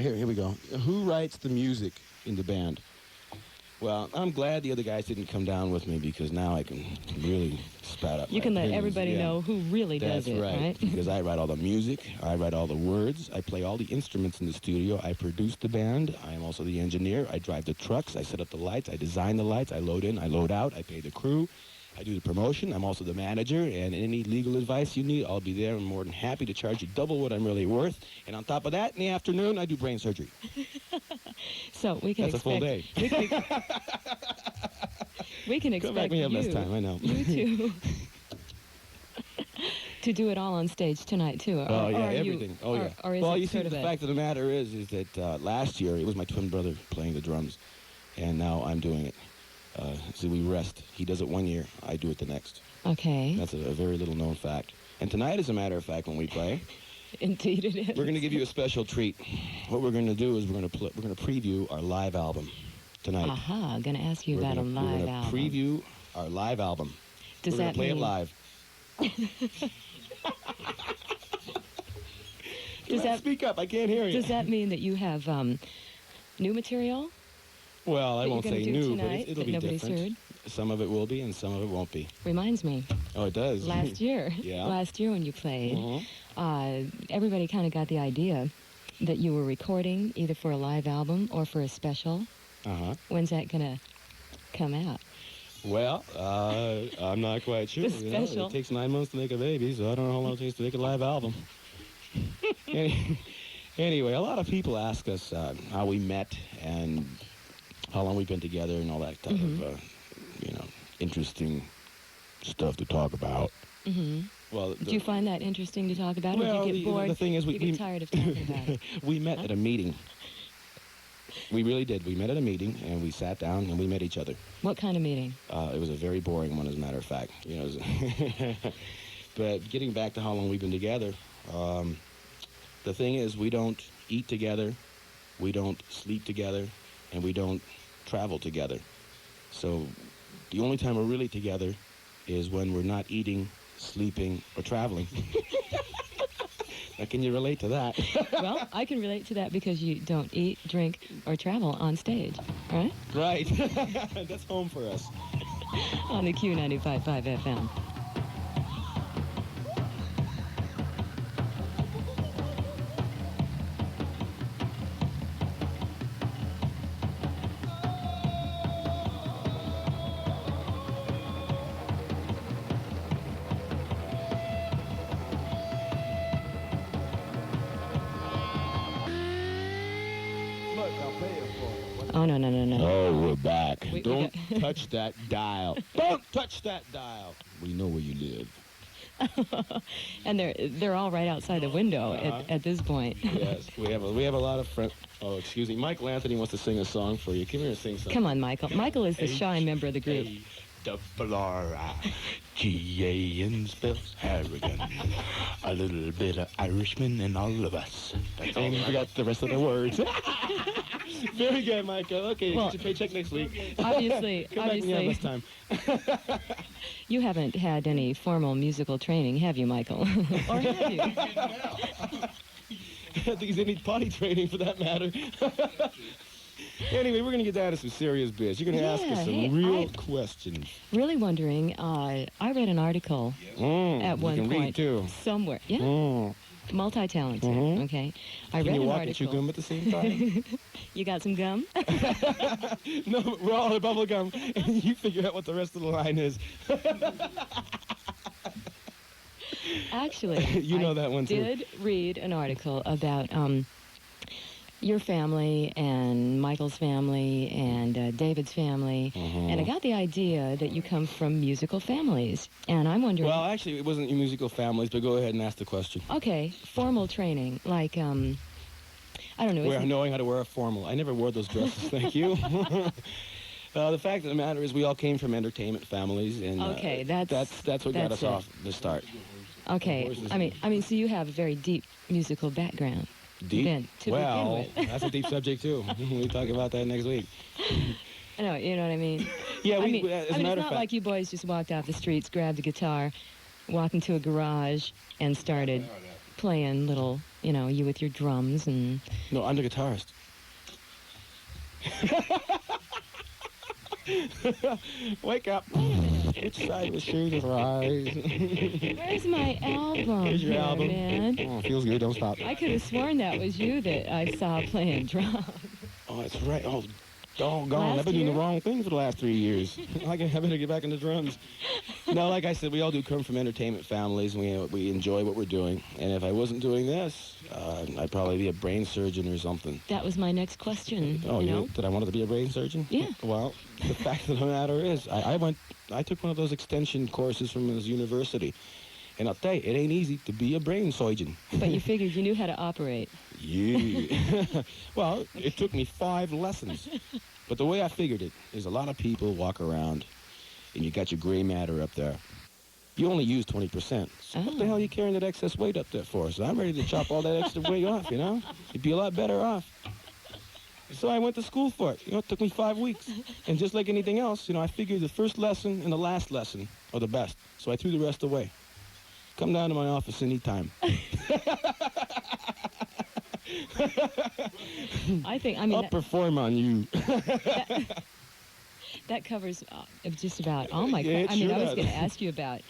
Here we go. Who writes the music in the band? Well, I'm glad the other guys didn't come down with me because now I can really spout up. You can let everybody know who really does it, right? right? Because I write all the music, I write all the words, I play all the instruments in the studio, I produce the band, I am also the engineer, I drive the trucks, I set up the lights, I design the lights, I load in, I load out, I pay the crew, I do the promotion, I'm also the manager, and any legal advice you need, I'll be there. I'm more than happy to charge you double what I'm really worth. And on top of that, in the afternoon, I do brain surgery. So we can That's a full day. We can Come back expect me up next time, I know. you to do it all on stage tonight, too. Oh, yeah, everything. Or is well, it you see, sort of the fact of the matter is that last year, it was my twin brother playing the drums, and now I'm doing it. So we rest. He does it one year, I do it the next. Okay. That's a very little known fact. And tonight, as a matter of fact, when we play, Indeed it is. we're going to give you a special treat. What we're going to do is we're going to preview our live album tonight. Aha, going to ask you about a live album. We're going to preview our live album. Does we're that going to play mean... it live. Speak up, I can't hear you. Does that mean that you have new material? Well, I won't say new, but tonight it'll be different. Heard? Some of it will be, and some of it won't be. Reminds me. Oh, it does? Last year. Yeah. Last year when you played, everybody kind of got the idea that you were recording either for a live album or for a special. Uh-huh. When's that going to come out? Well, I'm not quite sure. The special. You know, it takes 9 months to make a baby, so I don't know how long it takes to make a live album. Anyway, a lot of people ask us how we met and how long we've been together and all that type of, interesting stuff to talk about. Mm-hmm. Well, do you find that interesting to talk about? Well, or do you get bored? The thing is, we get tired of talking about it. We met at a meeting. We really did. We met at a meeting, and we sat down, and we met each other. What kind of meeting? It was a very boring one, as a matter of fact. But getting back to how long we've been together, the thing is, we don't eat together, we don't sleep together, and we don't travel together. So the only time we're really together is when we're not eating, sleeping, or traveling. Now, can you relate to that? Well, I can relate to that because you don't eat, drink, or travel on stage, right? Right. That's home for us. On the Q95.5 FM. Oh, no. Oh, we're back. Don't touch that dial. Don't touch that dial. We know where you live. And they're all right outside the window at this point. Yes, we have a lot of friends. Oh, excuse me. Michael Anthony wants to sing a song for you. Come here and sing something. Come on, Michael. Michael is the shy member of the group. G-A-N spells Harrigan. A little bit of Irishman in all of us. And you forgot the rest of the words. Very good, Michael. Okay, well, get your paycheck next week. Obviously, Come back next time. You haven't had any formal musical training, have you, Michael? Or have you? I think he needs potty training for that matter. Anyway, we're going to get down to some serious biz. You're going to ask us some real questions. Really wondering, I read an article at one point. Read too. Somewhere. Yeah. Multi-talented, okay? Can you walk and chew gum at the same time? You got some gum? No, we're all in bubble gum, and you figure out what the rest of the line is. Actually, you know that one too. I did read an article about your family and Michael's family and David's family, and I got the idea that you come from musical families, and I'm wondering... Well, actually, it wasn't musical families, but go ahead and ask the question. Okay, formal training, like, I don't know... Knowing how to wear a formal. I never wore those dresses, thank you. The fact of the matter is we all came from entertainment families, and okay, that's what got us off the start. Okay, I mean, so you have a very deep musical background. Deep? Well, that's a deep subject, too. We'll talk about that next week. I know, you know what I mean? Yeah, I mean, as a it's matter of not fact... like you boys just walked off the streets, grabbed a guitar, walked into a garage, and started playing little, you with your drums and... No, I'm the guitarist. Wake up. Which side of the street is rise? Where's my album? Here's your here, album. man? Oh, feels good. Don't stop. I could have sworn that was you that I saw playing drums. Oh, that's right. Oh, doggone. Last I've been doing the year? wrong thing for the last 3 years. I better get back into drums. No, like I said, we all do come from entertainment families. We enjoy what we're doing. And if I wasn't doing this, I'd probably be a brain surgeon or something. That was my next question. Oh, did I want to be a brain surgeon? Yeah. Well, the fact of the matter is, I took one of those extension courses from this university. And I'll tell you, it ain't easy to be a brain surgeon. But you figured you knew how to operate. Yeah. Well, it took me 5 lessons. But the way I figured it is a lot of people walk around and you got your gray matter up there. You only use 20%. So what the hell are you carrying that excess weight up there for? So I'm ready to chop all that extra weight off, You'd be a lot better off. So I went to school for it. It took me 5 weeks. And just like anything else, I figured the first lesson and the last lesson are the best. So I threw the rest away. Come down to my office anytime. I'll perform on you. That covers just about all my... Yeah, I was does. going to ask you about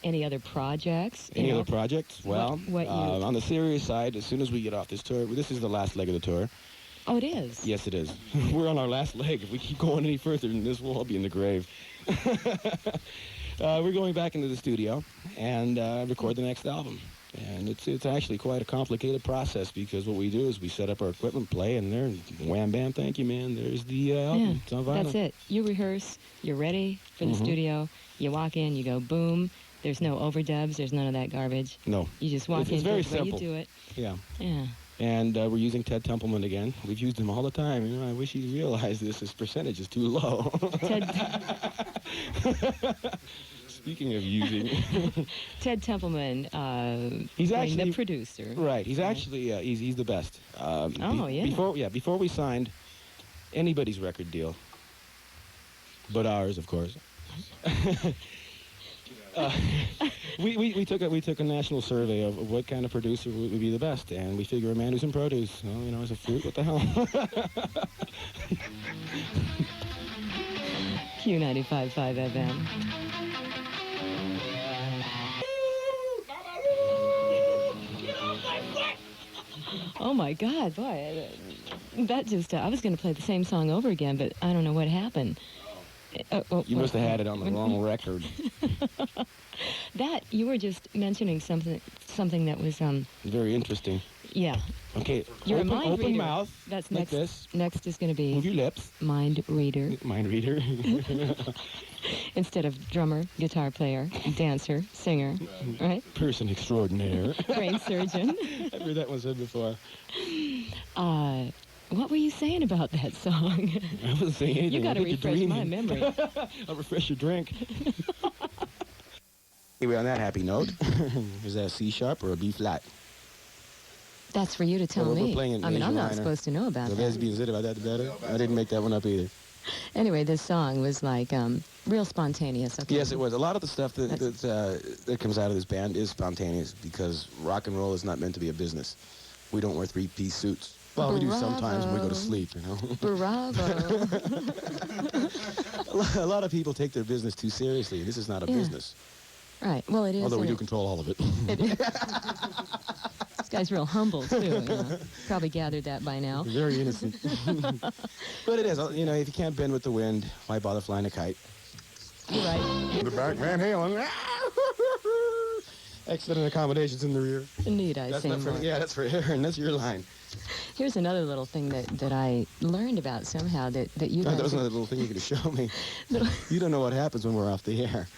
any other projects. Any other projects? Well, what you... on the serious side, as soon as we get off this tour, this is the last leg of the tour. Oh, it is? Yes, it is. We're on our last leg. If we keep going any further than this, we'll all be in the grave. We're going back into the studio and record the next album. And it's actually quite a complicated process because what we do is we set up our equipment, play, and there, wham, bam, thank you, man. There's the album. Yeah, it's on vinyl. that's it. You rehearse, you're ready for the studio, you walk in, you go boom. There's no overdubs, there's none of that garbage. No. You just walk in, it's very the way simple. you do it. Yeah. Yeah. And we're using Ted Templeman again. We've used him all the time. I wish he'd realize this. His percentage is too low. Speaking of using... Ted Templeman, he's actually the producer. Right. He's actually, he's the best. Yeah. Before we signed anybody's record deal, but ours, of course. We took a national survey of what kind of producer would be the best, and we figure a man who's in produce. Well, as a fruit, what the hell? Q95.5 FM. Oh my God, boy, that just, I was going to play the same song over again, but I don't know what happened. You must have had it on the wrong record. That, you were just mentioning something that was, very interesting. Yeah. Okay, You're open, a mind open reader. mouth, That's like next. this. Next is going to be Move your lips. mind reader. Mind reader. Instead of drummer, guitar player, dancer, singer, right? Person extraordinaire. Brain surgeon. I've heard that one said before. What were you saying about that song? I wasn't saying anything. You got to I think you're refresh my dreaming. memory. I'll refresh your drink. Anyway, on that happy note, is that a C sharp or a B flat? That's for you to tell Well, we're me. playing it I mean, I'm not major supposed to know about The that. lesbian said about that better. I didn't make that one up either. Anyway, this song was like real spontaneous. Okay. Yes, it was. A lot of the stuff that comes out of this band is spontaneous because rock and roll is not meant to be a business. We don't wear 3-piece suits. Well, we do sometimes when we go to sleep, Bravo. A lot of people take their business too seriously. This is not a business. Right. Well, it is. Although we do control all of it. This guy's real humble, too. Probably gathered that by now. Very innocent. But it is. If you can't bend with the wind, why bother flying a kite? You're right. In the back, Van Halen. Excellent accommodations in the rear. Need I That's say not for more? Yeah, that's for Aaron. That's your line. Here's another little thing that I learned about somehow that you guys... That was another little thing you could show me. You don't know what happens when we're off the air.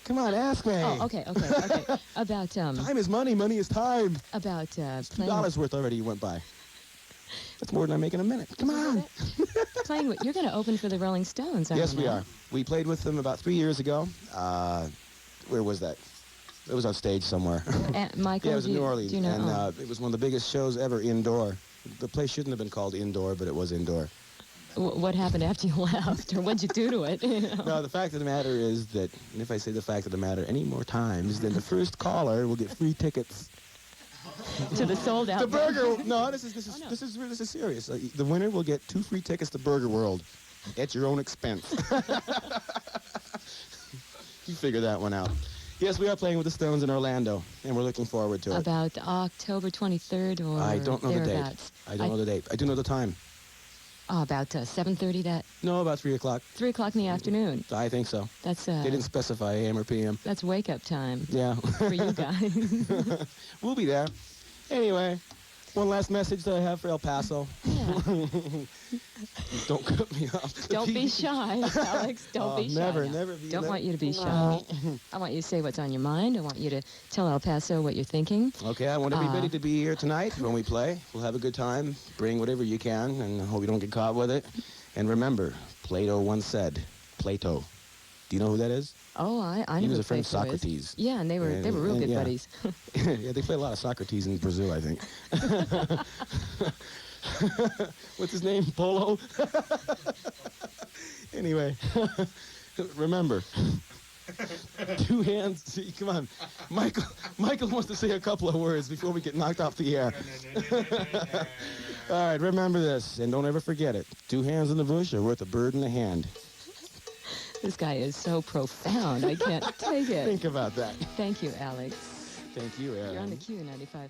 Come on, ask me. Oh, okay. About, time is money. Money is time. about playing... $2 worth already you went by. That's more than I make in a minute. Come on. Playing with... You're going to open for the Rolling Stones, Yes, we are. We played with them about 3 years ago. Where was that? It was on stage somewhere. Michael, Yeah, it was in New Orleans. Do you know? And it was one of the biggest shows ever indoor. The place shouldn't have been called indoor, but it was indoor. What happened after you left, or what'd you do to it? You know? No, the fact of the matter is that, and if I say the fact of the matter any more times, then the first caller will get free tickets. To the sold out. The Burger. No, this no. is serious. The winner will get 2 free tickets to Burger World at your own expense. You figure that one out. Yes, we are playing with the Stones in Orlando, and we're looking forward to it. About October 23rd or I don't know the date. thereabouts. I don't know the date. I do know the time. About 7:30. That No, about 3 o'clock. 3 o'clock in the afternoon. I think so. That's They didn't specify AM or PM. that's wake up time Yeah. for you guys. We'll be there. Anyway, one last message that I have for El Paso. Yeah. Don't cut me off. Don't be shy, Alex. Don't be shy. Never, now. never be. Don't never- want you to be shy. I want you to say what's on your mind. I want you to tell El Paso what you're thinking. Okay, I want everybody to be here tonight when we play. We'll have a good time. Bring whatever you can, and hope you don't get caught with it. And remember, Plato once said, Plato. Do you know who that is? Oh, I know He was who a friend of Plato is. Socrates. Yeah, and they were real good yeah. buddies. Yeah, they play a lot of Socrates in Brazil, I think. What's his name? Polo? Anyway, remember, 2 hands. See, come on. Michael wants to say a couple of words before we get knocked off the air. All right, remember this, and don't ever forget it. 2 hands in the bush are worth a bird in the hand. This guy is so profound. I can't take it. Think about that. Thank you, Alex. Thank you, Aaron. You're on the Q 95.5.